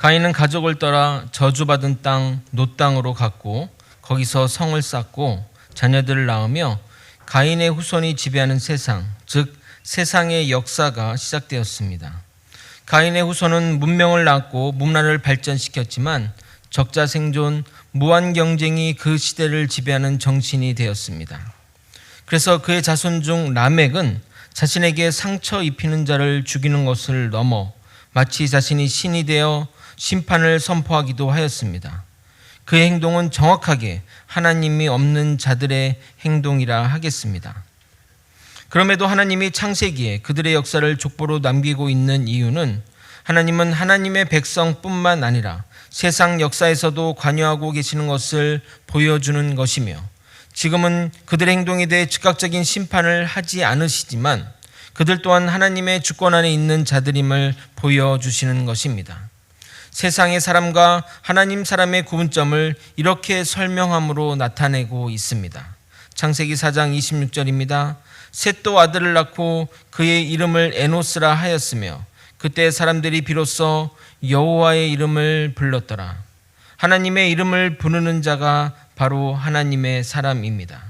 가인은 가족을 떠나 저주받은 땅 놋 땅으로 갔고 거기서 성을 쌓고 자녀들을 낳으며 가인의 후손이 지배하는 세상, 즉 세상의 역사가 시작되었습니다. 가인의 후손은 문명을 낳고 문화를 발전시켰지만 적자 생존, 무한 경쟁이 그 시대를 지배하는 정신이 되었습니다. 그래서 그의 자손 중 라멕은 자신에게 상처 입히는 자를 죽이는 것을 넘어 마치 자신이 신이 되어 심판을 선포하기도 하였습니다. 그의 행동은 정확하게 하나님이 없는 자들의 행동이라 하겠습니다. 그럼에도 하나님이 창세기에 그들의 역사를 족보로 남기고 있는 이유는 하나님은 하나님의 백성뿐만 아니라 세상 역사에서도 관여하고 계시는 것을 보여주는 것이며 지금은 그들의 행동에 대해 즉각적인 심판을 하지 않으시지만 그들 또한 하나님의 주권 안에 있는 자들임을 보여주시는 것입니다. 세상의 사람과 하나님 사람의 구분점을 이렇게 설명함으로 나타내고 있습니다. 창세기 4장 26절입니다. 셋도 아들을 낳고 그의 이름을 에노스라 하였으며 그때 사람들이 비로소 여호와의 이름을 불렀더라. 하나님의 이름을 부르는 자가 바로 하나님의 사람입니다.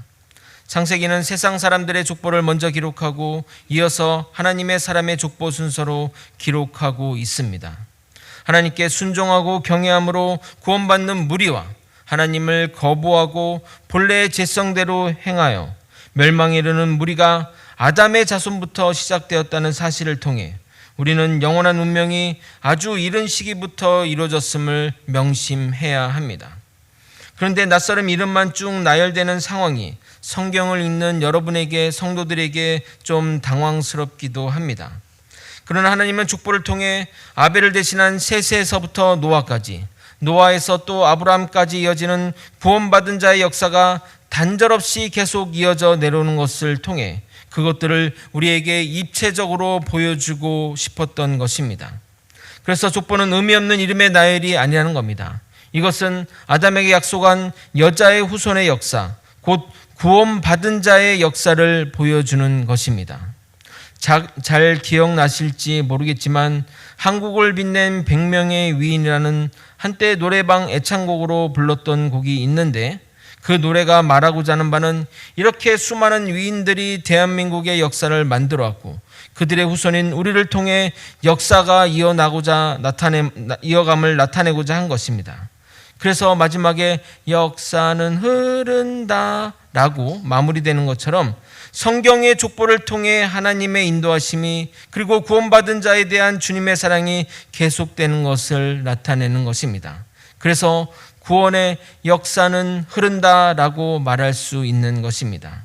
창세기는 세상 사람들의 족보를 먼저 기록하고 이어서 하나님의 사람의 족보 순서로 기록하고 있습니다. 하나님께 순종하고 경외함으로 구원받는 무리와 하나님을 거부하고 본래의 죄성대로 행하여 멸망에 이르는 무리가 아담의 자손부터 시작되었다는 사실을 통해 우리는 영원한 운명이 아주 이른 시기부터 이루어졌음을 명심해야 합니다. 그런데 낯설음 이름만 쭉 나열되는 상황이 성경을 읽는 여러분에게 성도들에게 좀 당황스럽기도 합니다. 그러나 하나님은 족보를 통해 아벨을 대신한 셋에서부터 노아까지, 노아에서 또 아브라함까지 이어지는 구원받은 자의 역사가 단절없이 계속 이어져 내려오는 것을 통해 그것들을 우리에게 입체적으로 보여주고 싶었던 것입니다. 그래서 족보는 의미 없는 이름의 나열이 아니라는 겁니다. 이것은 아담에게 약속한 여자의 후손의 역사, 곧 구원받은 자의 역사를 보여주는 것입니다. 잘 기억나실지 모르겠지만 한국을 빛낸 100명의 위인이라는 한때 노래방 애창곡으로 불렀던 곡이 있는데 그 노래가 말하고자 하는 바는 이렇게 수많은 위인들이 대한민국의 역사를 만들어왔고 그들의 후손인 우리를 통해 역사가 이어감을 나타내고자 한 것입니다. 그래서 마지막에 역사는 흐른다 라고 마무리되는 것처럼 성경의 족보를 통해 하나님의 인도하심이 그리고 구원받은 자에 대한 주님의 사랑이 계속되는 것을 나타내는 것입니다. 그래서 구원의 역사는 흐른다라고 말할 수 있는 것입니다.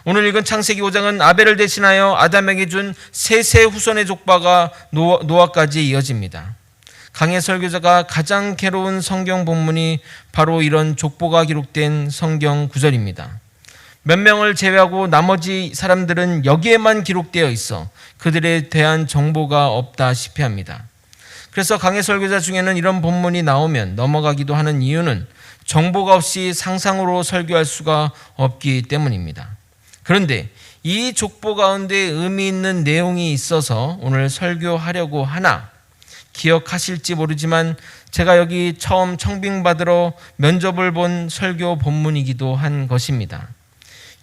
오늘 읽은 창세기 5장은 아벨을 대신하여 아담에게 준 셋의 후손의 족보가 노아까지 이어집니다. 강해 설교자가 가장 괴로운 성경 본문이 바로 이런 족보가 기록된 성경 구절입니다. 몇 명을 제외하고 나머지 사람들은 여기에만 기록되어 있어 그들에 대한 정보가 없다시피 합니다. 그래서 강해 설교자 중에는 이런 본문이 나오면 넘어가기도 하는 이유는 정보가 없이 상상으로 설교할 수가 없기 때문입니다. 그런데 이 족보 가운데 의미 있는 내용이 있어서 오늘 설교하려고 하나 기억하실지 모르지만 제가 여기 처음 청빙받으러 면접을 본 설교 본문이기도 한 것입니다.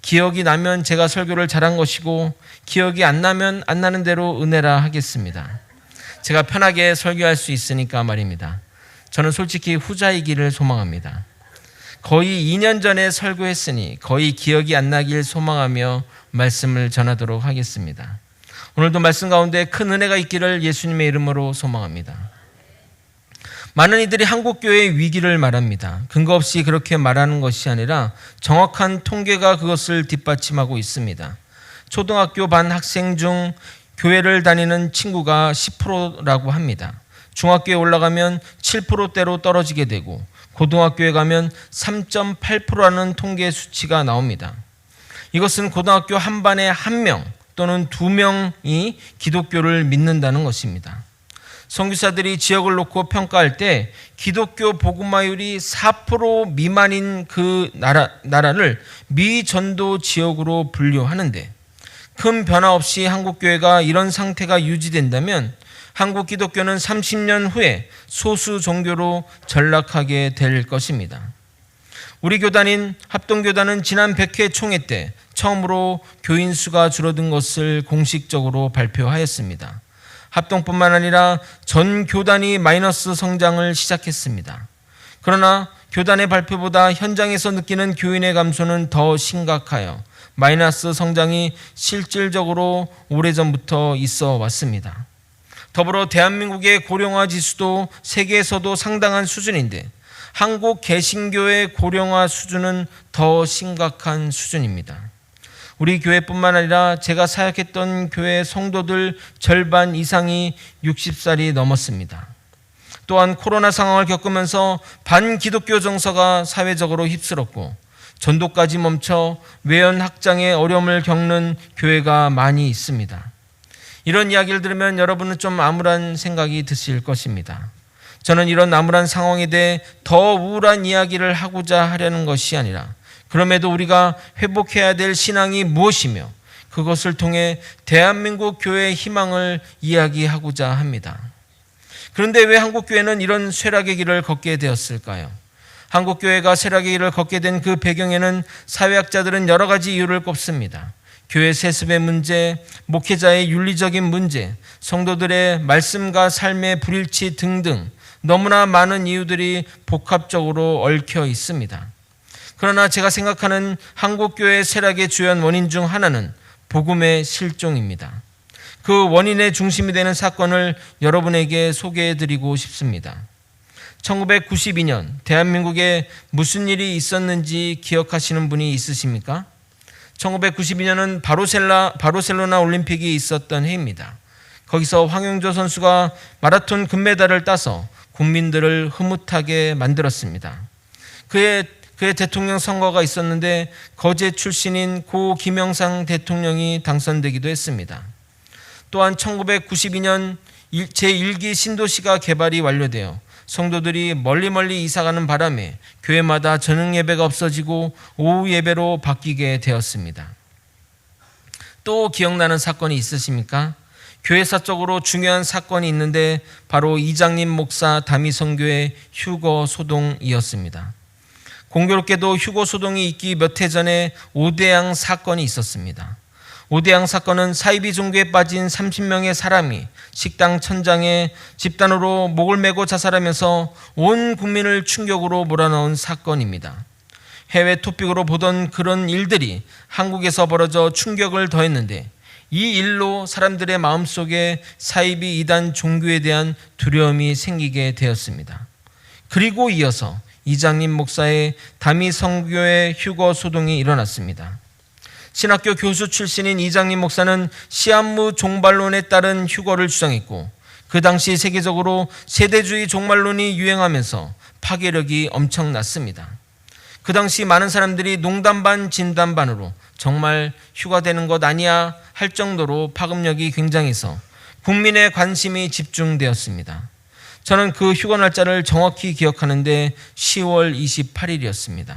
기억이 나면 제가 설교를 잘한 것이고 기억이 안 나면 안 나는 대로 은혜라 하겠습니다. 제가 편하게 설교할 수 있으니까 말입니다. 저는 솔직히 후자이기를 소망합니다. 거의 2년 전에 설교했으니 거의 기억이 안 나길 소망하며 말씀을 전하도록 하겠습니다. 오늘도 말씀 가운데 큰 은혜가 있기를 예수님의 이름으로 소망합니다. 많은 이들이 한국교회의 위기를 말합니다. 근거 없이 그렇게 말하는 것이 아니라 정확한 통계가 그것을 뒷받침하고 있습니다. 초등학교 반 학생 중 교회를 다니는 친구가 10%라고 합니다. 중학교에 올라가면 7%대로 떨어지게 되고 고등학교에 가면 3.8%라는 통계 수치가 나옵니다. 이것은 고등학교 한 반에 1명 또는 2명이 기독교를 믿는다는 것입니다. 선교사들이 지역을 놓고 평가할 때 기독교 복음화율이 4% 미만인 그 나라를 미전도 지역으로 분류하는데 큰 변화 없이 한국교회가 이런 상태가 유지된다면 한국 기독교는 30년 후에 소수 종교로 전락하게 될 것입니다. 우리 교단인 합동교단은 지난 100회 총회 때 처음으로 교인 수가 줄어든 것을 공식적으로 발표하였습니다. 합동뿐만 아니라 전 교단이 마이너스 성장을 시작했습니다. 그러나 교단의 발표보다 현장에서 느끼는 교인의 감소는 더 심각하여 마이너스 성장이 실질적으로 오래전부터 있어 왔습니다. 더불어 대한민국의 고령화 지수도 세계에서도 상당한 수준인데 한국 개신교의 고령화 수준은 더 심각한 수준입니다. 우리 교회뿐만 아니라 제가 사역했던 교회 성도들 절반 이상이 60살이 넘었습니다. 또한 코로나 상황을 겪으면서 반기독교 정서가 사회적으로 휩쓸었고 전도까지 멈춰 외연 확장에 어려움을 겪는 교회가 많이 있습니다. 이런 이야기를 들으면 여러분은 좀 암울한 생각이 드실 것입니다. 저는 이런 암울한 상황에 대해 더 우울한 이야기를 하고자 하려는 것이 아니라 그럼에도 우리가 회복해야 될 신앙이 무엇이며 그것을 통해 대한민국 교회의 희망을 이야기하고자 합니다. 그런데 왜 한국교회는 이런 쇠락의 길을 걷게 되었을까요? 한국교회가 쇠락의 길을 걷게 된 그 배경에는 사회학자들은 여러 가지 이유를 꼽습니다. 교회 세습의 문제, 목회자의 윤리적인 문제, 성도들의 말씀과 삶의 불일치 등등 너무나 많은 이유들이 복합적으로 얽혀 있습니다. 그러나 제가 생각하는 한국교회의 쇠락의 주요한 원인 중 하나는 복음의 실종입니다. 그 원인의 중심이 되는 사건을 여러분에게 소개해드리고 싶습니다. 1992년 대한민국에 무슨 일이 있었는지 기억하시는 분이 있으십니까? 1992년은 바르셀로나 올림픽이 있었던 해입니다. 거기서 황영조 선수가 마라톤 금메달을 따서 국민들을 흐뭇하게 만들었습니다. 그의 대통령 선거가 있었는데 거제 출신인 고 김영삼 대통령이 당선되기도 했습니다. 또한 1992년 제1기 신도시가 개발이 완료되어 성도들이 멀리 이사가는 바람에 교회마다 저녁 예배가 없어지고 오후 예배로 바뀌게 되었습니다. 또 기억나는 사건이 있으십니까? 교회사적으로 중요한 사건이 있는데 바로 이장님 목사 다미선교회 휴거 소동이었습니다. 공교롭게도 휴거 소동이 있기 몇 해 전에 오대양 사건이 있었습니다. 오대양 사건은 사이비 종교에 빠진 30명의 사람이 식당 천장에 집단으로 목을 메고 자살하면서 온 국민을 충격으로 몰아넣은 사건입니다. 해외 토픽으로 보던 그런 일들이 한국에서 벌어져 충격을 더했는데 이 일로 사람들의 마음속에 사이비 이단 종교에 대한 두려움이 생기게 되었습니다. 그리고 이어서 이장님 목사의 다미선교회 휴거 소동이 일어났습니다. 신학교 교수 출신인 이장님 목사는 시한무 종말론에 따른 휴거를 주장했고 그 당시 세계적으로 세대주의 종말론이 유행하면서 파괴력이 엄청났습니다. 그 당시 많은 사람들이 농담 반 진담 반으로 정말 휴가되는 것 아니야 할 정도로 파급력이 굉장해서 국민의 관심이 집중되었습니다. 저는 그 휴가 날짜를 정확히 기억하는데 10월 28일이었습니다.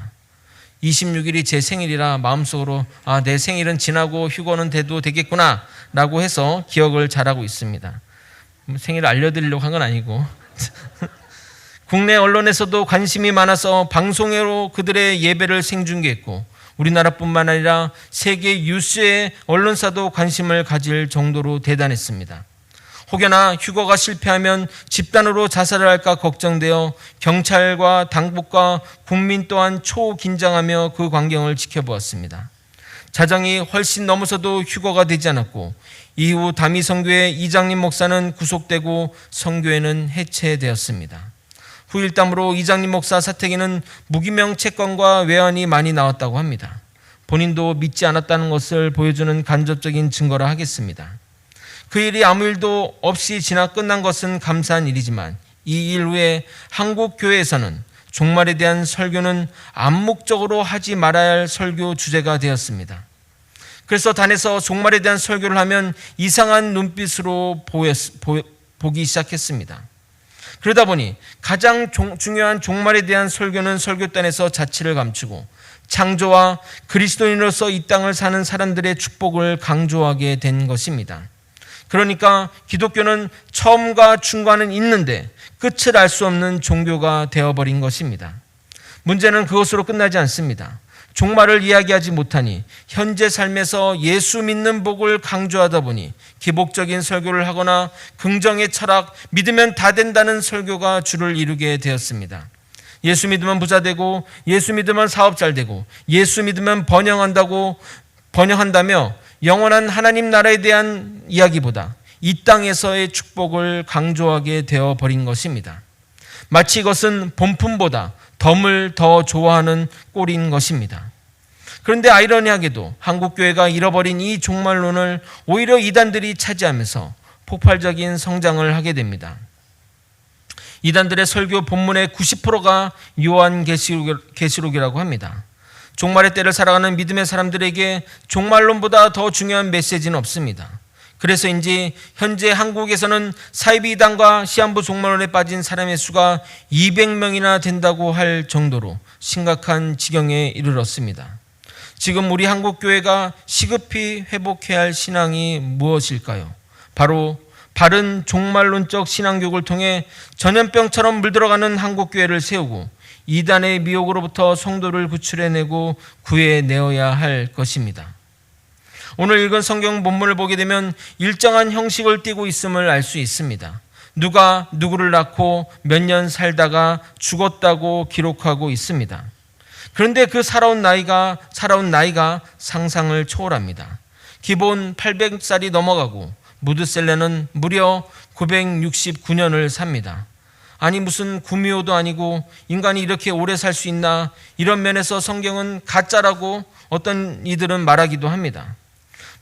26일이 제 생일이라 마음속으로 내 생일은 지나고 휴거는 돼도 되겠구나 라고 해서 기억을 잘하고 있습니다. 생일을 알려드리려고 한 건 아니고 국내 언론에서도 관심이 많아서 방송으로 그들의 예배를 생중계했고 우리나라뿐만 아니라 세계 유수의 언론사도 관심을 가질 정도로 대단했습니다. 혹여나 휴거가 실패하면 집단으로 자살을 할까 걱정되어 경찰과 당국과 국민 또한 초긴장하며 그 광경을 지켜보았습니다. 자정이 훨씬 넘어서도 휴거가 되지 않았고 이후 다미선교회 이장님 목사는 구속되고 선교회는 해체되었습니다. 후일담으로 이장님 목사 사택에는 무기명 채권과 외환이 많이 나왔다고 합니다. 본인도 믿지 않았다는 것을 보여주는 간접적인 증거라 하겠습니다. 그 일이 아무 일도 없이 지나 끝난 것은 감사한 일이지만 이 일 후에 한국 교회에서는 종말에 대한 설교는 암묵적으로 하지 말아야 할 설교 주제가 되었습니다. 그래서 단에서 종말에 대한 설교를 하면 이상한 눈빛으로 보기 시작했습니다. 그러다 보니 가장 중요한 종말에 대한 설교는 설교단에서 자취를 감추고 창조와 그리스도인으로서 이 땅을 사는 사람들의 축복을 강조하게 된 것입니다. 그러니까 기독교는 처음과 중간은 있는데 끝을 알 수 없는 종교가 되어버린 것입니다. 문제는 그것으로 끝나지 않습니다. 종말을 이야기하지 못하니 현재 삶에서 예수 믿는 복을 강조하다 보니 기복적인 설교를 하거나 긍정의 철학, 믿으면 다 된다는 설교가 주를 이루게 되었습니다. 예수 믿으면 부자 되고, 예수 믿으면 사업 잘 되고, 예수 믿으면 번영한다며 영원한 하나님 나라에 대한 이야기보다 이 땅에서의 축복을 강조하게 되어버린 것입니다. 마치 이것은 본품보다 덤을 더 좋아하는 꼴인 것입니다. 그런데 아이러니하게도 한국교회가 잃어버린 이 종말론을 오히려 이단들이 차지하면서 폭발적인 성장을 하게 됩니다. 이단들의 설교 본문의 90%가 요한계시록이라고 합니다. 종말의 때를 살아가는 믿음의 사람들에게 종말론보다 더 중요한 메시지는 없습니다. 그래서인지 현재 한국에서는 사이비 이단과 시한부 종말론에 빠진 사람의 수가 200명이나 된다고 할 정도로 심각한 지경에 이르렀습니다. 지금 우리 한국교회가 시급히 회복해야 할 신앙이 무엇일까요? 바로 바른 종말론적 신앙교육을 통해 전염병처럼 물들어가는 한국교회를 세우고 이단의 미혹으로부터 성도를 구출해내고 구해내어야 할 것입니다. 오늘 읽은 성경 본문을 보게 되면 일정한 형식을 띠고 있음을 알 수 있습니다. 누가 누구를 낳고 몇 년 살다가 죽었다고 기록하고 있습니다. 그런데 그 살아온 나이가 상상을 초월합니다. 기본 800살이 넘어가고 무드셀레는 무려 969년을 삽니다. 아니 무슨 구미호도 아니고 인간이 이렇게 오래 살 수 있나, 이런 면에서 성경은 가짜라고 어떤 이들은 말하기도 합니다.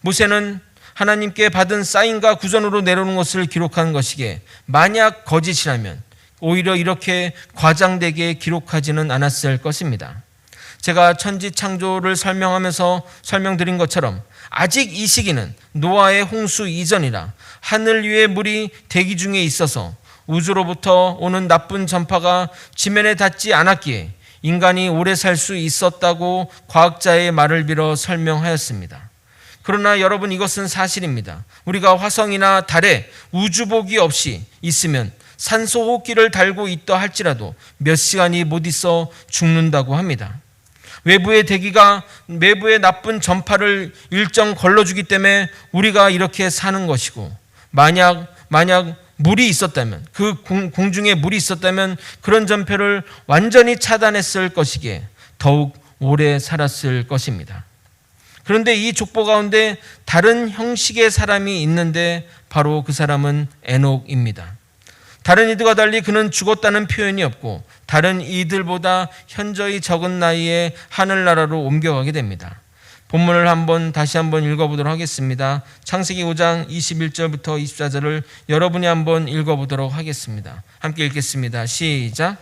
모세는 하나님께 받은 사인과 구전으로 내려오는 것을 기록한 것이기에 만약 거짓이라면 오히려 이렇게 과장되게 기록하지는 않았을 것입니다. 제가 천지 창조를 설명하면서 설명드린 것처럼 아직 이 시기는 노아의 홍수 이전이라 하늘 위의 물이 대기 중에 있어서 우주로부터 오는 나쁜 전파가 지면에 닿지 않았기에 인간이 오래 살 수 있었다고 과학자의 말을 빌어 설명하였습니다. 그러나 여러분, 이것은 사실입니다. 우리가 화성이나 달에 우주복이 없이 있으면 산소 호흡기를 달고 있다 할지라도 몇 시간이 못 있어 죽는다고 합니다. 외부의 대기가 내부의 나쁜 전파를 일정 걸러주기 때문에 우리가 이렇게 사는 것이고, 만약 물이 있었다면, 그 공중에 물이 있었다면 그런 전파를 완전히 차단했을 것이기에 더욱 오래 살았을 것입니다. 그런데 이 족보 가운데 다른 형식의 사람이 있는데 바로 그 사람은 에녹입니다. 다른 이들과 달리 그는 죽었다는 표현이 없고 다른 이들보다 현저히 적은 나이에 하늘나라로 옮겨가게 됩니다. 본문을 다시 한번 읽어보도록 하겠습니다. 창세기 5장 21절부터 24절을 여러분이 한번 읽어보도록 하겠습니다. 함께 읽겠습니다. 시작.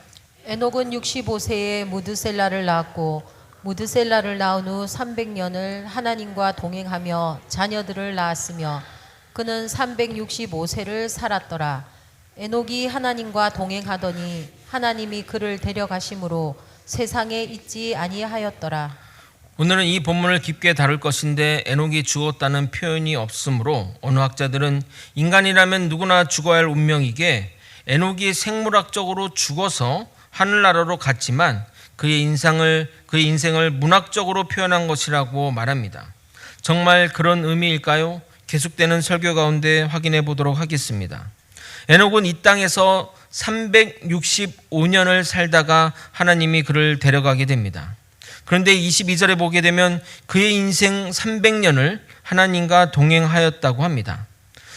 에녹은 65세에 무드셀라를 낳았고 무드셀라를 낳은 후 300년을 하나님과 동행하며 자녀들을 낳았으며 그는 365세를 살았더라. 에녹이 하나님과 동행하더니 하나님이 그를 데려가심으로 세상에 있지 아니하였더라. 오늘은 이 본문을 깊게 다룰 것인데 에녹이 죽었다는 표현이 없으므로 어느 학자들은 인간이라면 누구나 죽어야 할 운명이기에 에녹이 생물학적으로 죽어서 하늘나라로 갔지만 그의 인생을 문학적으로 표현한 것이라고 말합니다. 정말 그런 의미일까요? 계속되는 설교 가운데 확인해 보도록 하겠습니다. 에녹은 이 땅에서 365년을 살다가 하나님이 그를 데려가게 됩니다. 그런데 22절에 보게 되면 그의 인생 300년을 하나님과 동행하였다고 합니다.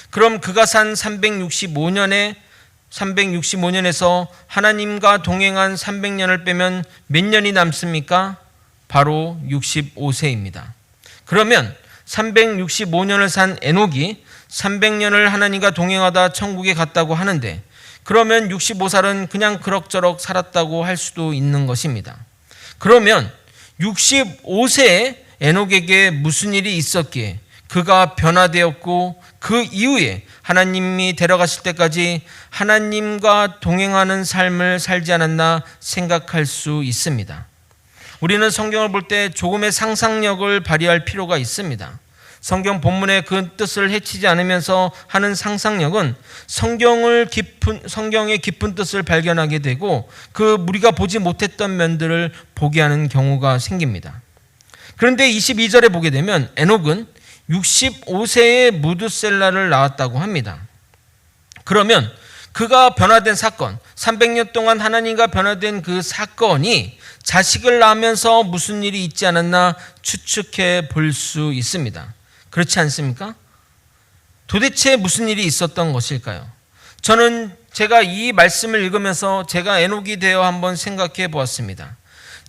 그럼 그가 산 365년에서 하나님과 동행한 300년을 빼면 몇 년이 남습니까? 바로 65세입니다. 그러면 365년을 산 에녹이 300년을 하나님과 동행하다 천국에 갔다고 하는데, 그러면 65살은 그냥 그럭저럭 살았다고 할 수도 있는 것입니다. 그러면 65세에 에녹에게 무슨 일이 있었기에 그가 변화되었고 그 이후에 하나님이 데려가실 때까지 하나님과 동행하는 삶을 살지 않았나 생각할 수 있습니다. 우리는 성경을 볼 때 조금의 상상력을 발휘할 필요가 있습니다. 성경 본문의 그 뜻을 해치지 않으면서 하는 상상력은 성경의 깊은 뜻을 발견하게 되고 우리가 보지 못했던 면들을 보게 하는 경우가 생깁니다. 그런데 22절에 보게 되면 에녹은 65세에 무드셀라를 낳았다고 합니다. 그러면 그가 변화된 사건, 300년 동안 하나님과 변화된 그 사건이 자식을 낳으면서 무슨 일이 있지 않았나 추측해 볼 수 있습니다. 그렇지 않습니까? 도대체 무슨 일이 있었던 것일까요? 저는 제가 이 말씀을 읽으면서 제가 에녹이 되어 한번 생각해 보았습니다.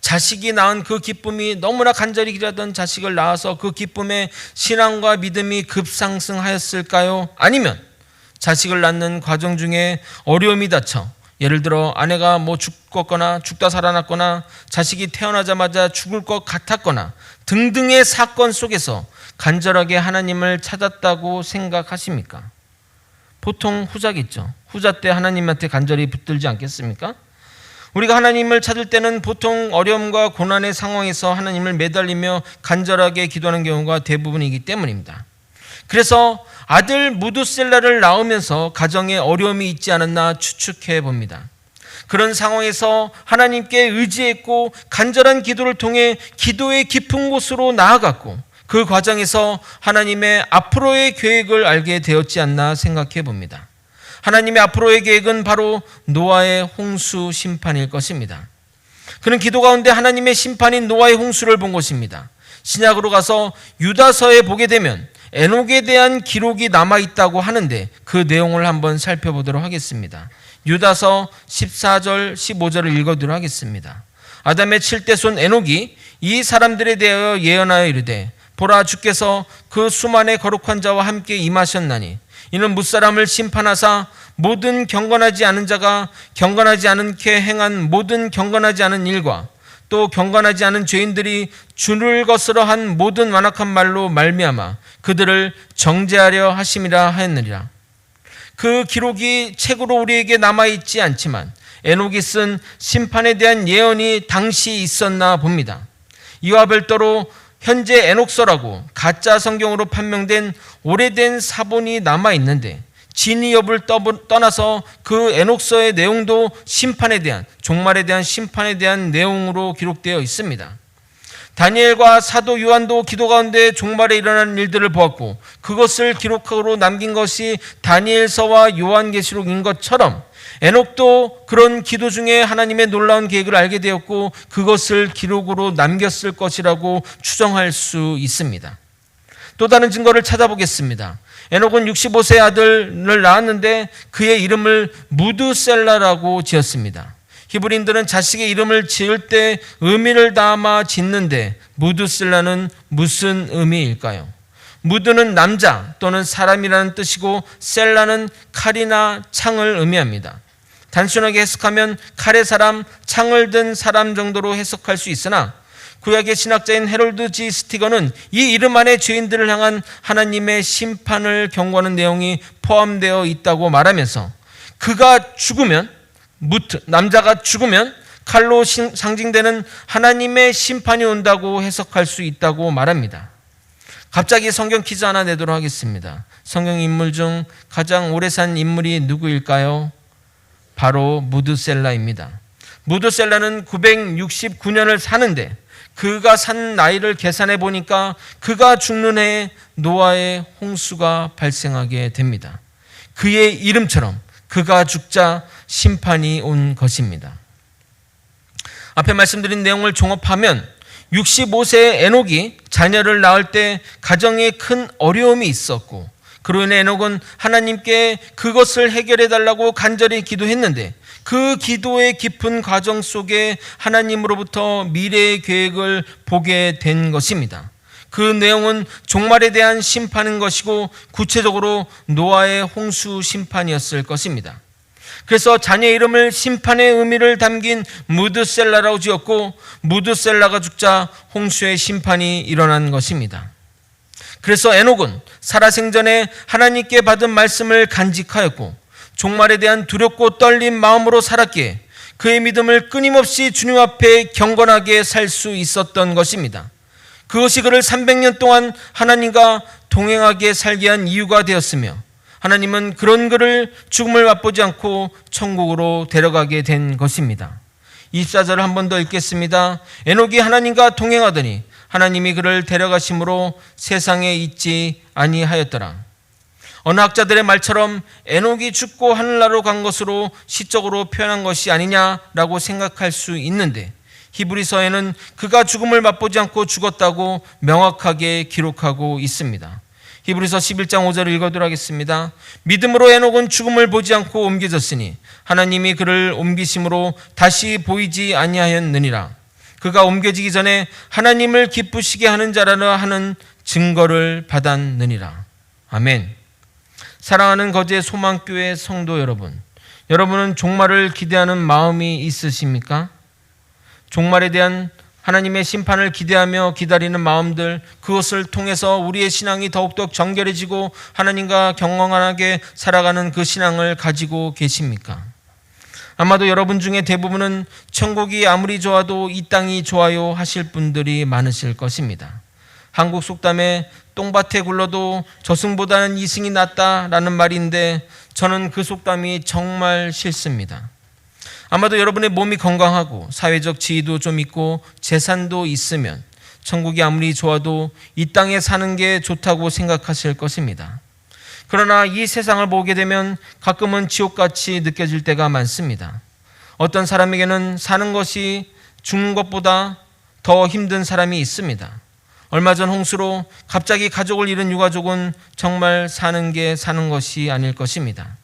자식이 낳은 그 기쁨이 너무나 간절히 기다렸던 자식을 낳아서 그 기쁨에 신앙과 믿음이 급상승하였을까요? 아니면 자식을 낳는 과정 중에 어려움이 닥쳐 예를 들어 아내가 죽었거나 죽다 살아났거나 자식이 태어나자마자 죽을 것 같았거나 등등의 사건 속에서 간절하게 하나님을 찾았다고 생각하십니까? 보통 후자겠죠. 후자 때 하나님한테 간절히 붙들지 않겠습니까? 우리가 하나님을 찾을 때는 보통 어려움과 고난의 상황에서 하나님을 매달리며 간절하게 기도하는 경우가 대부분이기 때문입니다. 그래서 아들 무드셀라를 낳으면서 가정에 어려움이 있지 않았나 추측해 봅니다. 그런 상황에서 하나님께 의지했고 간절한 기도를 통해 기도의 깊은 곳으로 나아갔고 그 과정에서 하나님의 앞으로의 계획을 알게 되었지 않나 생각해 봅니다. 하나님의 앞으로의 계획은 바로 노아의 홍수 심판일 것입니다. 그는 기도 가운데 하나님의 심판인 노아의 홍수를 본 것입니다. 신약으로 가서 유다서에 보게 되면 에녹에 대한 기록이 남아있다고 하는데 그 내용을 한번 살펴보도록 하겠습니다. 유다서 14절 15절을 읽어드리도록 하겠습니다. 아담의 7대 손 에녹이 이 사람들에 대하여 예언하여 이르되 보라 주께서 그 수만의 거룩한 자와 함께 임하셨나니 이는 무사람을 심판하사 모든 경건하지 않은 자가 경건하지 않게 행한 모든 경건하지 않은 일과 또 경건하지 않은 죄인들이 주를 거스러 한 모든 완악한 말로 말미암아 그들을 정죄하려 하심이라 하였느니라. 그 기록이 책으로 우리에게 남아있지 않지만 에녹이 쓴 심판에 대한 예언이 당시 있었나 봅니다. 이와 별도로 현재 에녹서라고 가짜 성경으로 판명된 오래된 사본이 남아있는데 진위 여부를 떠나서 그 에녹서의 내용도 심판에 대한 종말에 대한 심판에 대한 내용으로 기록되어 있습니다. 다니엘과 사도 요한도 기도 가운데 종말에 일어나는 일들을 보았고 그것을 기록으로 남긴 것이 다니엘서와 요한계시록인 것처럼 에녹도 그런 기도 중에 하나님의 놀라운 계획을 알게 되었고 그것을 기록으로 남겼을 것이라고 추정할 수 있습니다. 또 다른 증거를 찾아보겠습니다. 에녹은 65세 아들을 낳았는데 그의 이름을 무드셀라라고 지었습니다. 히브리인들은 자식의 이름을 지을 때 의미를 담아 짓는데 무드셀라는 무슨 의미일까요? 무드는 남자 또는 사람이라는 뜻이고 셀라는 칼이나 창을 의미합니다. 단순하게 해석하면 칼의 사람, 창을 든 사람 정도로 해석할 수 있으나 구약의 신학자인 헤롤드 G. 스티거는 이 이름 안에 죄인들을 향한 하나님의 심판을 경고하는 내용이 포함되어 있다고 말하면서 그가 죽으면 남자가 죽으면 칼로 상징되는 하나님의 심판이 온다고 해석할 수 있다고 말합니다. 갑자기 성경 퀴즈 하나 내도록 하겠습니다. 성경 인물 중 가장 오래 산 인물이 누구일까요? 바로 무드셀라입니다. 무드셀라는 969년을 사는데 그가 산 나이를 계산해 보니까 그가 죽는 해에 노아의 홍수가 발생하게 됩니다. 그의 이름처럼 그가 죽자 심판이 온 것입니다. 앞에 말씀드린 내용을 종합하면 65세의 에녹이 자녀를 낳을 때 가정에 큰 어려움이 있었고 그로 인해 에녹은 하나님께 그것을 해결해 달라고 간절히 기도했는데 그 기도의 깊은 과정 속에 하나님으로부터 미래의 계획을 보게 된 것입니다. 그 내용은 종말에 대한 심판인 것이고 구체적으로 노아의 홍수 심판이었을 것입니다. 그래서 자녀 이름을 심판의 의미를 담긴 무드셀라라고 지었고 무드셀라가 죽자 홍수의 심판이 일어난 것입니다. 그래서 에녹은 살아생전에 하나님께 받은 말씀을 간직하였고 종말에 대한 두렵고 떨린 마음으로 살았기에 그의 믿음을 끊임없이 주님 앞에 경건하게 살 수 있었던 것입니다. 그것이 그를 300년 동안 하나님과 동행하게 살게 한 이유가 되었으며 하나님은 그런 그를 죽음을 맛보지 않고 천국으로 데려가게 된 것입니다. 24절을 한 번 더 읽겠습니다. 에녹이 하나님과 동행하더니 하나님이 그를 데려가심으로 세상에 있지 아니하였더라. 어느 학자들의 말처럼 에녹이 죽고 하늘나라로 간 것으로 시적으로 표현한 것이 아니냐라고 생각할 수 있는데 히브리서에는 그가 죽음을 맛보지 않고 죽었다고 명확하게 기록하고 있습니다. 히브리서 11장 5절을 읽어드리도록 하겠습니다. 믿음으로 에녹은 죽음을 보지 않고 옮겨졌으니 하나님이 그를 옮기심으로 다시 보이지 아니하였느니라. 그가 옮겨지기 전에 하나님을 기쁘시게 하는 자라라 하는 증거를 받았느니라. 아멘. 사랑하는 거제 소망교회 성도 여러분, 여러분은 종말을 기대하는 마음이 있으십니까? 종말에 대한 하나님의 심판을 기대하며 기다리는 마음들, 그것을 통해서 우리의 신앙이 더욱더 정결해지고 하나님과 경건하게 살아가는 그 신앙을 가지고 계십니까? 아마도 여러분 중에 대부분은 천국이 아무리 좋아도 이 땅이 좋아요 하실 분들이 많으실 것입니다. 한국 속담에 똥밭에 굴러도 저승보다는 이승이 낫다라는 말인데 저는 그 속담이 정말 싫습니다. 아마도 여러분의 몸이 건강하고 사회적 지위도 좀 있고 재산도 있으면 천국이 아무리 좋아도 이 땅에 사는 게 좋다고 생각하실 것입니다. 그러나 이 세상을 보게 되면 가끔은 지옥같이 느껴질 때가 많습니다. 어떤 사람에게는 사는 것이 죽는 것보다 더 힘든 사람이 있습니다. 얼마 전 홍수로 갑자기 가족을 잃은 유가족은 정말 사는 게 사는 것이 아닐 것입니다.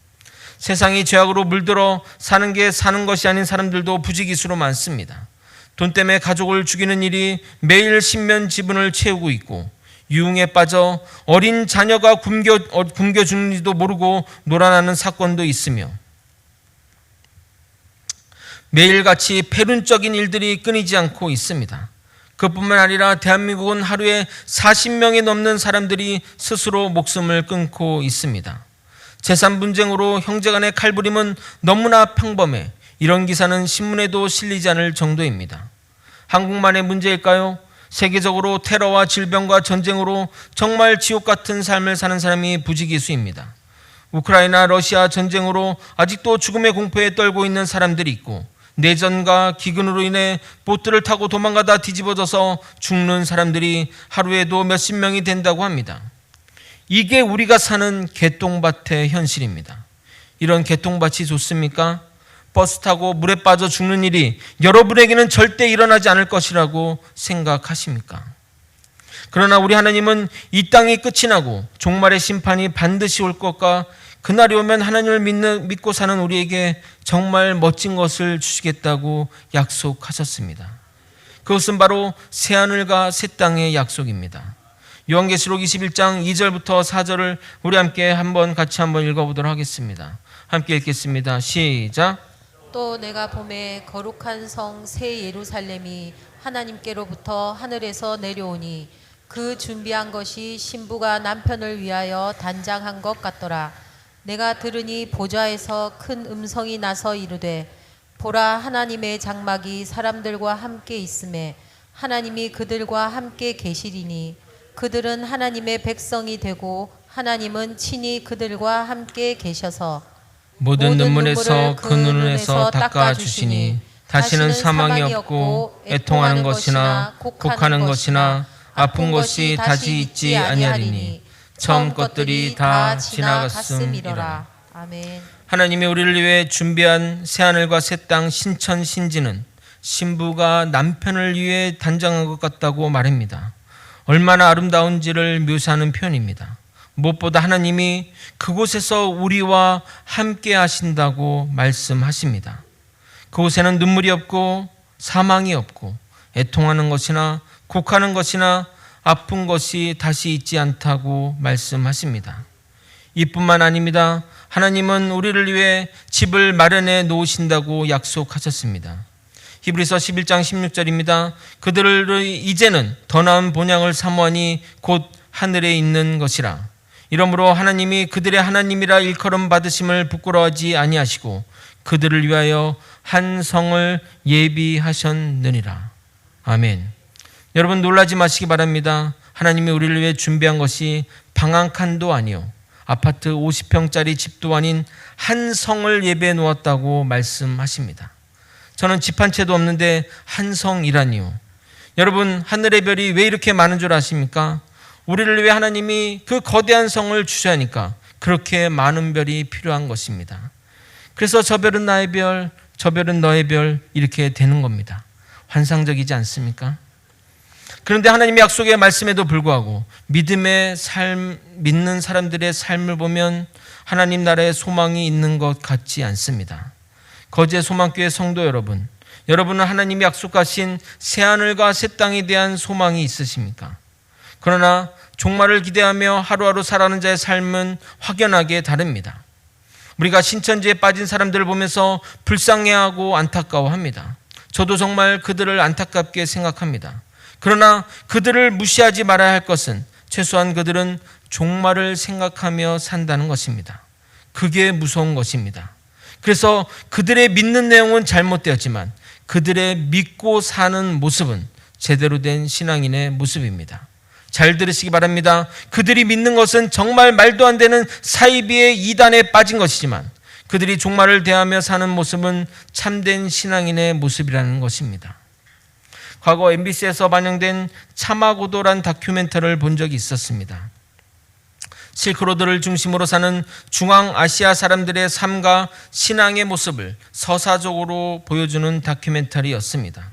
세상이 죄악으로 물들어 사는 게 사는 것이 아닌 사람들도 부지기수로 많습니다. 돈 때문에 가족을 죽이는 일이 매일 신면 지분을 채우고 있고 유흥에 빠져 어린 자녀가 굶겨 죽는지도 모르고 놀아나는 사건도 있으며 매일같이 패륜적인 일들이 끊이지 않고 있습니다. 그뿐만 아니라 대한민국은 하루에 40명이 넘는 사람들이 스스로 목숨을 끊고 있습니다. 재산 분쟁으로 형제간의 칼부림은 너무나 평범해 이런 기사는 신문에도 실리지 않을 정도입니다. 한국만의 문제일까요? 세계적으로 테러와 질병과 전쟁으로 정말 지옥 같은 삶을 사는 사람이 부지기수입니다. 우크라이나 러시아 전쟁으로 아직도 죽음의 공포에 떨고 있는 사람들이 있고 내전과 기근으로 인해 보트를 타고 도망가다 뒤집어져서 죽는 사람들이 하루에도 몇십 명이 된다고 합니다. 이게 우리가 사는 개똥밭의 현실입니다. 이런 개똥밭이 좋습니까? 버스 타고 물에 빠져 죽는 일이 여러분에게는 절대 일어나지 않을 것이라고 생각하십니까? 그러나 우리 하나님은 이 땅이 끝이 나고 종말의 심판이 반드시 올 것과 그날이 오면 하나님을 믿고 사는 우리에게 정말 멋진 것을 주시겠다고 약속하셨습니다. 그것은 바로 새하늘과 새 땅의 약속입니다. 요한계시록 21장 2절부터 4절을 우리 함께 같이 한번 읽어보도록 하겠습니다. 함께 읽겠습니다. 시작. 또 내가 보매 거룩한 성 새 예루살렘이 하나님께로부터 하늘에서 내려오니 그 준비한 것이 신부가 남편을 위하여 단장한 것 같더라. 내가 들으니 보좌에서 큰 음성이 나서 이르되 보라, 하나님의 장막이 사람들과 함께 있음에 하나님이 그들과 함께 계시리니 그들은 하나님의 백성이 되고 하나님은 친히 그들과 함께 계셔서 모든 눈물에서 그 눈에서 닦아주시니 다시는 사망이 없고 애통하는 것이나 곡하는 것이나 아픈 것이 다시 있지 아니하리니 처음 것들이 다 지나갔음이로라. 아멘. 하나님이 우리를 위해 준비한 새하늘과 새 땅 신천 신지는 신부가 남편을 위해 단장한 것 같다고 말합니다. 얼마나 아름다운지를 묘사하는 표현입니다. 무엇보다 하나님이 그곳에서 우리와 함께 하신다고 말씀하십니다. 그곳에는 눈물이 없고 사망이 없고 애통하는 것이나 곡하는 것이나 아픈 것이 다시 있지 않다고 말씀하십니다. 이뿐만 아닙니다. 하나님은 우리를 위해 집을 마련해 놓으신다고 약속하셨습니다. 히브리서 11장 16절입니다. 그들을 이제는 더 나은 본향을 사모하니 곧 하늘에 있는 것이라. 이러므로 하나님이 그들의 하나님이라 일컬음 받으심을 부끄러워하지 아니하시고 그들을 위하여 한 성을 예비하셨느니라. 아멘. 여러분 놀라지 마시기 바랍니다. 하나님이 우리를 위해 준비한 것이 방 한 칸도 아니요 아파트 50평짜리 집도 아닌 한 성을 예배해 놓았다고 말씀하십니다. 저는 집 한 채도 없는데 한 성이라니요. 여러분, 하늘의 별이 왜 이렇게 많은 줄 아십니까? 우리를 위해 하나님이 그 거대한 성을 주셔야하니까 그렇게 많은 별이 필요한 것입니다. 그래서 저 별은 나의 별, 저 별은 너의 별 이렇게 되는 겁니다. 환상적이지 않습니까? 그런데 하나님의 약속의 말씀에도 불구하고 믿는 사람들의 삶을 보면 하나님 나라의 소망이 있는 것 같지 않습니다. 거제 소망교회 성도 여러분, 여러분은 하나님이 약속하신 새하늘과 새 땅에 대한 소망이 있으십니까? 그러나 종말을 기대하며 하루하루 살아가는 자의 삶은 확연하게 다릅니다. 우리가 신천지에 빠진 사람들을 보면서 불쌍해하고 안타까워합니다. 저도 정말 그들을 안타깝게 생각합니다. 그러나 그들을 무시하지 말아야 할 것은 최소한 그들은 종말을 생각하며 산다는 것입니다. 그게 무서운 것입니다. 그래서 그들의 믿는 내용은 잘못되었지만 그들의 믿고 사는 모습은 제대로 된 신앙인의 모습입니다. 잘 들으시기 바랍니다. 그들이 믿는 것은 정말 말도 안 되는 사이비의 이단에 빠진 것이지만 그들이 종말을 대하며 사는 모습은 참된 신앙인의 모습이라는 것입니다. 과거 MBC에서 반영된 참화고도란 다큐멘터리를 본 적이 있었습니다. 실크로드를 중심으로 사는 중앙아시아 사람들의 삶과 신앙의 모습을 서사적으로 보여주는 다큐멘터리였습니다.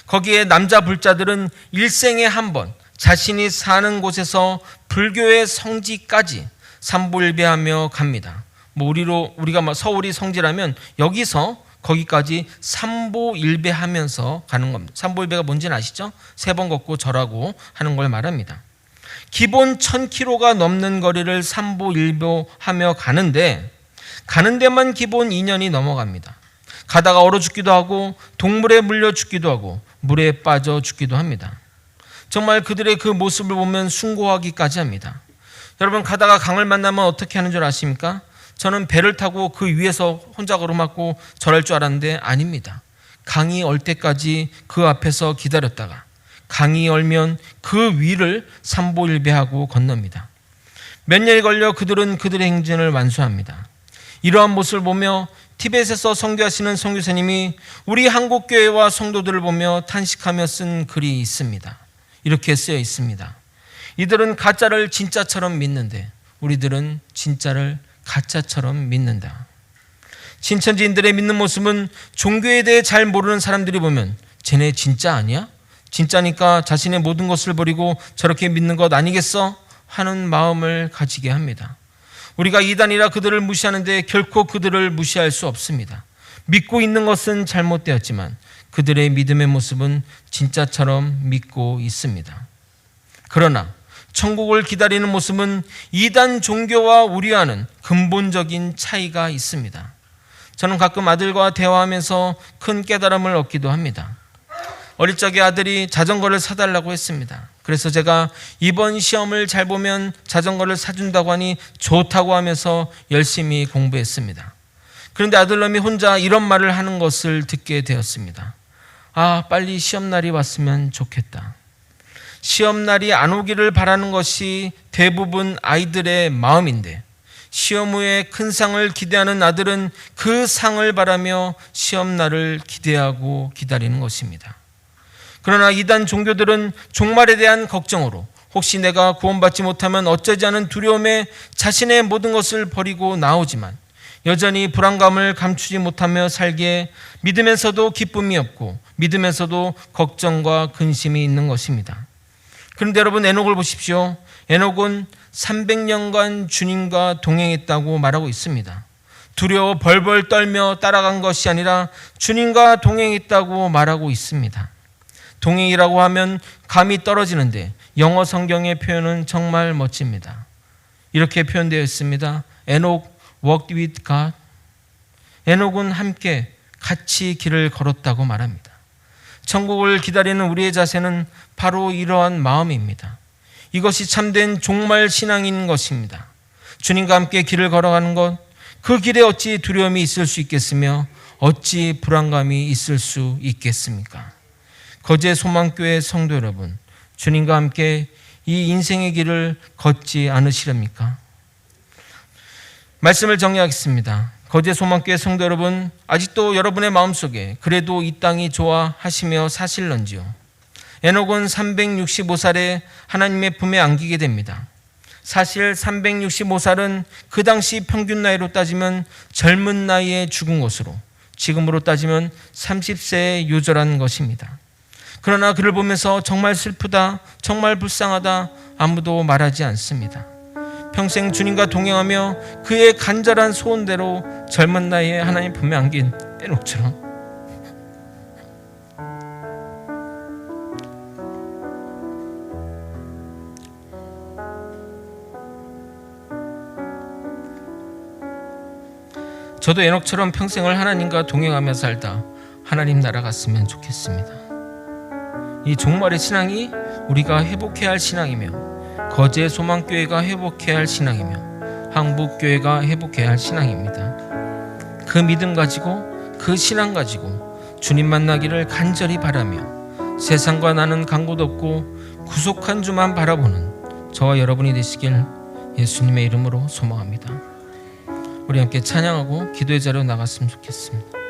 거기에 남자 불자들은 일생에 한 번 자신이 사는 곳에서 불교의 성지까지 삼보일배하며 갑니다. 우리가 서울이 성지라면 여기서 거기까지 삼보일배하면서 가는 겁니다. 삼보일배가 뭔지는 아시죠? 3번 걷고 절하고 하는 걸 말합니다. 기본 1000km가 넘는 거리를 삼보일배하며 가는데 가는 데만 기본 2년이 넘어갑니다. 가다가 얼어 죽기도 하고 동물에 물려 죽기도 하고 물에 빠져 죽기도 합니다. 정말 그들의 그 모습을 보면 숭고하기까지 합니다. 여러분, 가다가 강을 만나면 어떻게 하는 줄 아십니까? 저는 배를 타고 그 위에서 혼자 걸어맞고 절할 줄 알았는데 아닙니다. 강이 얼 때까지 그 앞에서 기다렸다가 강이 얼면 그 위를 삼보일배하고 건넙니다. 몇 년이 걸려 그들은 그들의 행진을 완수합니다. 이러한 모습을 보며 티벳에서 선교하시는 선교사님이 우리 한국교회와 성도들을 보며 탄식하며 쓴 글이 있습니다. 이렇게 쓰여 있습니다. 이들은 가짜를 진짜처럼 믿는데 우리들은 진짜를 가짜처럼 믿는다. 신천지인들의 믿는 모습은 종교에 대해 잘 모르는 사람들이 보면 쟤네 진짜 아니야? 진짜니까 자신의 모든 것을 버리고 저렇게 믿는 것 아니겠어? 하는 마음을 가지게 합니다. 우리가 이단이라 그들을 무시하는데 결코 그들을 무시할 수 없습니다. 믿고 있는 것은 잘못되었지만 그들의 믿음의 모습은 진짜처럼 믿고 있습니다. 그러나 천국을 기다리는 모습은 이단 종교와 우리와는 근본적인 차이가 있습니다. 저는 가끔 아들과 대화하면서 큰 깨달음을 얻기도 합니다. 어릴 적에 아들이 자전거를 사달라고 했습니다. 그래서 제가 이번 시험을 잘 보면 자전거를 사준다고 하니 좋다고 하면서 열심히 공부했습니다. 그런데 아들놈이 혼자 이런 말을 하는 것을 듣게 되었습니다. 아, 빨리 시험날이 왔으면 좋겠다. 시험날이 안 오기를 바라는 것이 대부분 아이들의 마음인데 시험 후에 큰 상을 기대하는 아들은 그 상을 바라며 시험날을 기대하고 기다리는 것입니다. 그러나 이단 종교들은 종말에 대한 걱정으로 혹시 내가 구원받지 못하면 어쩌지 하는 두려움에 자신의 모든 것을 버리고 나오지만 여전히 불안감을 감추지 못하며 살기에 믿으면서도 기쁨이 없고 믿으면서도 걱정과 근심이 있는 것입니다. 그런데 여러분, 에녹을 보십시오. 에녹은 300년간 주님과 동행했다고 말하고 있습니다. 두려워 벌벌 떨며 따라간 것이 아니라 주님과 동행했다고 말하고 있습니다. 동행이라고 하면 감이 떨어지는데 영어 성경의 표현은 정말 멋집니다. 이렇게 표현되어 있습니다. 에녹 walked with God. 에녹은 함께 같이 길을 걸었다고 말합니다. 천국을 기다리는 우리의 자세는 바로 이러한 마음입니다. 이것이 참된 종말 신앙인 것입니다. 주님과 함께 길을 걸어가는 것, 그 길에 어찌 두려움이 있을 수 있겠으며 어찌 불안감이 있을 수 있겠습니까? 거제 소망교회 성도 여러분, 주님과 함께 이 인생의 길을 걷지 않으시렵니까? 말씀을 정리하겠습니다. 거제 소망교회 성도 여러분, 아직도 여러분의 마음속에 그래도 이 땅이 좋아 하시며 사실런지요? 에녹은 365살에 하나님의 품에 안기게 됩니다. 사실 365살은 그 당시 평균 나이로 따지면 젊은 나이에 죽은 것으로, 지금으로 따지면 30세에 요절한 것입니다. 그러나 그를 보면서 정말 슬프다, 정말 불쌍하다 아무도 말하지 않습니다. 평생 주님과 동행하며 그의 간절한 소원대로 젊은 나이에 하나님 품에 안긴 에녹처럼 저도 에녹처럼 평생을 하나님과 동행하며 살다 하나님 나라 갔으면 좋겠습니다. 이 종말의 신앙이 우리가 회복해야 할 신앙이며, 거제 소망교회가 회복해야 할 신앙이며, 항복교회가 회복해야 할 신앙입니다. 그 믿음 가지고, 그 신앙 가지고 주님 만나기를 간절히 바라며 세상과 나는 간 곳 없고 구속한 주만 바라보는 저와 여러분이 되시길 예수님의 이름으로 소망합니다. 우리 함께 찬양하고 기도의 자리로 나갔으면 좋겠습니다.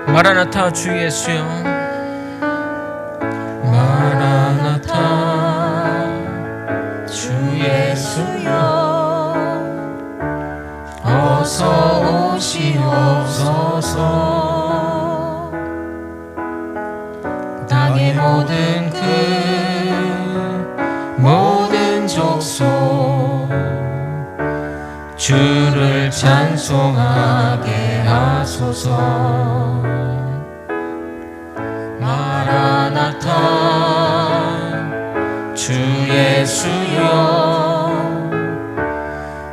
마라나타 주 예수여, 마라나타 주 예수여, 어서 오시옵소서. 땅의 모든 족속 주를 찬송하게 하소서. 마라나타 주 예수여,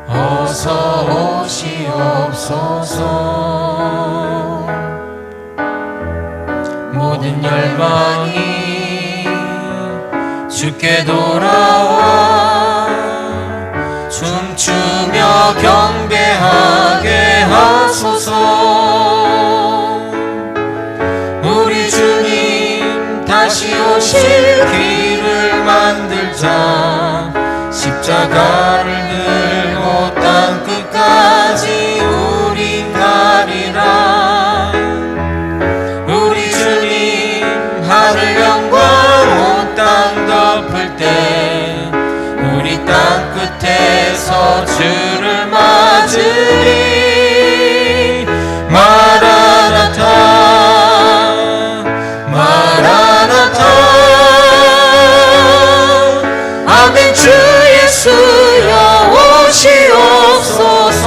어서 오시옵소서. 모든 열방이 주께 돌아와 춤추며 경배하게 하소서. 우리 주님 다시 오실 길을 만들자. 십자가를 들고 땅 끝까지 우린 가리라. 우리 주님 하늘 영광 온 땅 덮을 때 우리 땅 끝에서 주를 맞으리. 마라나타 마라나타. 아멘. 주 예수여 오시옵소서.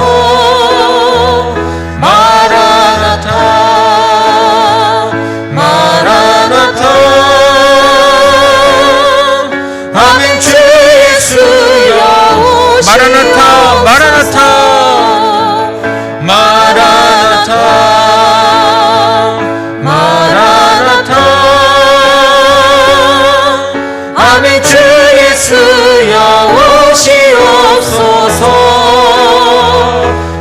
마라나타 마라나타. 아멘. 주 예수여 마라나타 마라나타 마라나타 마라나타. 아멘. 주 예수여 오시옵소서.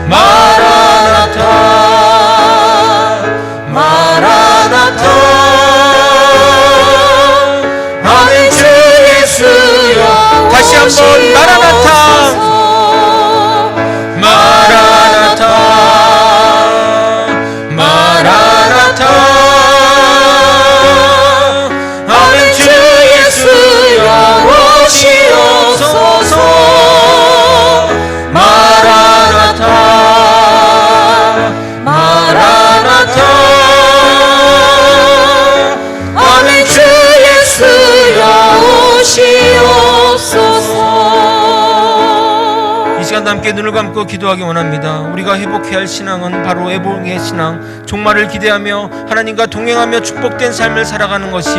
마라나타 마라나타. 아멘. 주 예수여 다시 한번 마라나타 마라나타 마라나타. 아멘. 주 예수여 오시옵소서. 마라나타 마라나타. 아멘. 주 예수여 오시옵소서. 함께 눈을 감고 기도하기 원합니다. 우리가 회복해야 할 신앙은 바로 회복의 신앙, 종말을 기대하며 하나님과 동행하며 축복된 삶을 살아가는 것이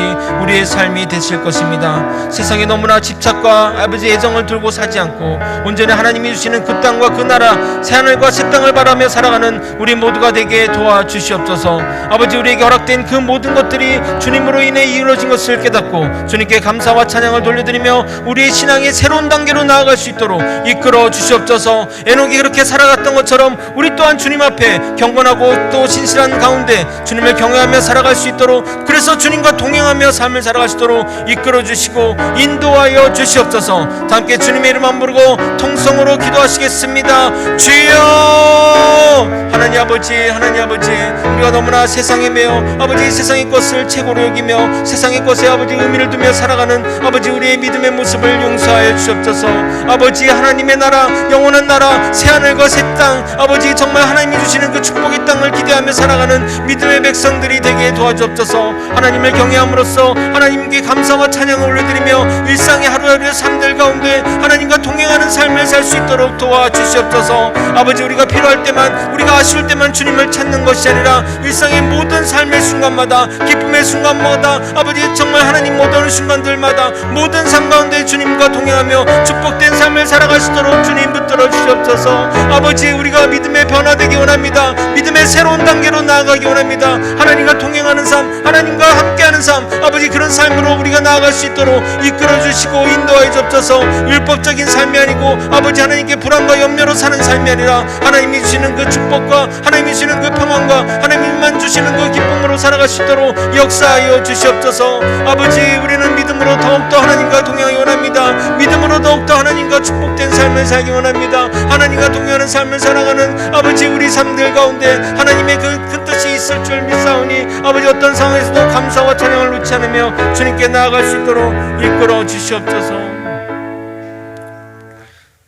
우리의 삶이 되실 것입니다. 세상에 너무나 집착과 아버지의 애정을 들고 사지 않고 온전히 하나님이 주시는 그 땅과 그 나라, 새하늘과 새 땅을 바라며 살아가는 우리 모두가 되게 도와주시옵소서. 아버지, 우리에게 허락된 그 모든 것들이 주님으로 인해 이루어진 것을 깨닫고 주님께 감사와 찬양을 돌려드리며 우리의 신앙의 새로운 단계로 나아갈 수 있도록 이끌어 주시옵소서. 에녹이 그렇게 살아갔던 것처럼 우리 또한 주님 앞에 경건하고 또 신실한 가운데 주님을 경외하며 살아갈 수 있도록, 그래서 주님과 동행하며 삶을 살아갈 수 있도록 이끌어 주시고 인도하여 주시옵소서. 다 함께 주님의 이름만 부르고 통성으로 기도하시겠습니다. 주여! 하나님 아버지, 하나님 아버지, 우리가 너무나 세상에 매여 아버지 세상의 것을 최고로 여기며 세상의 것에 아버지 의미를 두며 살아가는 아버지 우리의 믿음의 모습을 용서하여 주옵소서. 아버지, 하나님의 나라, 영원한 나라, 새하늘과 새 땅, 아버지 정말 하나님이 주시는 그 축복의 땅을 기대하며 살아가는 믿음의 백성들이 되게 도와주옵소서. 하나님을 경외함으로써 하나님께 감사와 찬양을 올려드리며 일상의 하루하루의 삶들 가운데 하나님과 동행하는 삶을 살 수 있도록 도와주시옵소서. 아버지, 우리가 필요할 때만, 우리가 아쉬울 때만 주님을 찾는 것이 아니라 일상의 모든 삶의 순간마다, 기쁨의 순간마다, 아버지 정말 하나님 모든 순간들마다 모든 삶 가운데 주님과 동행하며 축복된 삶을 살아갈 수 있도록 주님 붙들어 주시옵소서. 아버지, 우리가 믿음의 변화되기 원합니다. 믿음의 새로운 단계로 나아가기 원합니다. 하나님과 동행하는 삶, 하나님과 함께하는 삶, 아버지 그런 삶으로 우리가 나아갈 수 있도록 이끌어 주시고 인도하여 주옵소서. 율법적인 삶이 아니고 아버지 하나님께 불안과 염려로 사는 삶이 아니라 하나님이 주시는 그 축복과 하나님이 주시는 그 평안과 하나님만 주시는 그 기쁨으로 살아갈 수 있도록 역사하여 주시옵소서. 아버지, 우리는 믿음으로 더욱더 하나님과 동행하기 원합니다. 믿음으로 더욱더 하나님과 축복된 삶을 살기 원합니다. 하나님과 동행하는 삶을 살아가는 아버지 우리 삶들 가운데 하나님의 그 뜻이 있을 줄 믿사오니 아버지 어떤 상황에서도 감사와 찬양을 놓지 않으며 주님께 나아갈 수 있도록 이끌어 주시옵소서.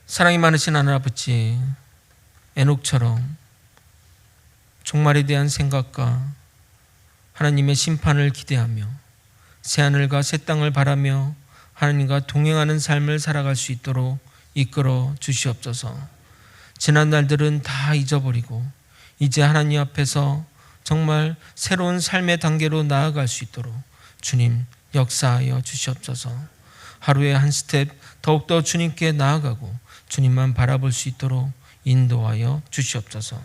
사랑이 많으신 하늘 아버지, 에녹처럼 종말에 대한 생각과 하나님의 심판을 기대하며 새하늘과 새 땅을 바라며 하나님과 동행하는 삶을 살아갈 수 있도록 이끌어 주시옵소서. 지난 날들은 다 잊어버리고 이제 하나님 앞에서 정말 새로운 삶의 단계로 나아갈 수 있도록 주님 역사하여 주시옵소서. 하루에 한 스텝 더욱더 주님께 나아가고 주님만 바라볼 수 있도록 인도하여 주시옵소서.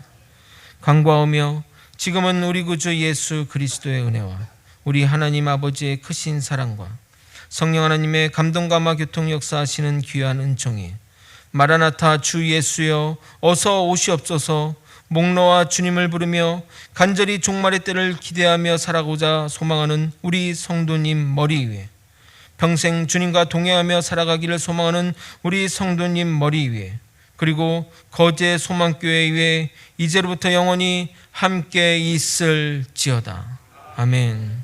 간구하오며 지금은 우리 구주 예수 그리스도의 은혜와 우리 하나님 아버지의 크신 사랑과 성령 하나님의 감동감화 교통 역사하시는 귀한 은총이 마라나타 주 예수여 어서 오시옵소서. 목놓아 주님을 부르며 간절히 종말의 때를 기대하며 살아가고자 소망하는 우리 성도님 머리 위에, 평생 주님과 동행하며 살아가기를 소망하는 우리 성도님 머리 위에, 그리고 거제 소망교회 위에 이제로부터 영원히 함께 있을지어다. 아멘.